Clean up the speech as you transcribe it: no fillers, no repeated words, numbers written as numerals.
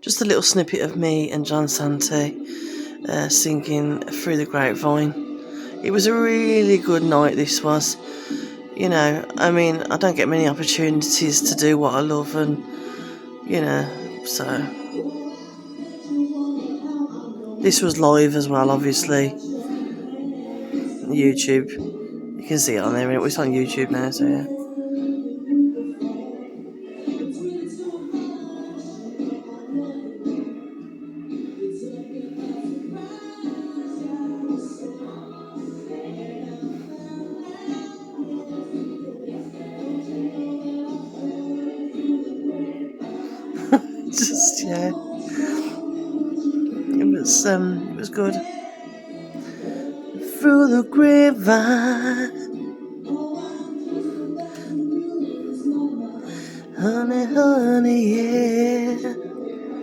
just a little snippet of me and John Santee singing Through the Grapevine. It was a really good night, this was. You know, I mean, I don't get many opportunities to do what I love, and, you know, so. This was live as well, obviously. YouTube. You can see it on there, and it's on YouTube now, so yeah. Just, yeah. It was good. Through the grapevine, honey, honey,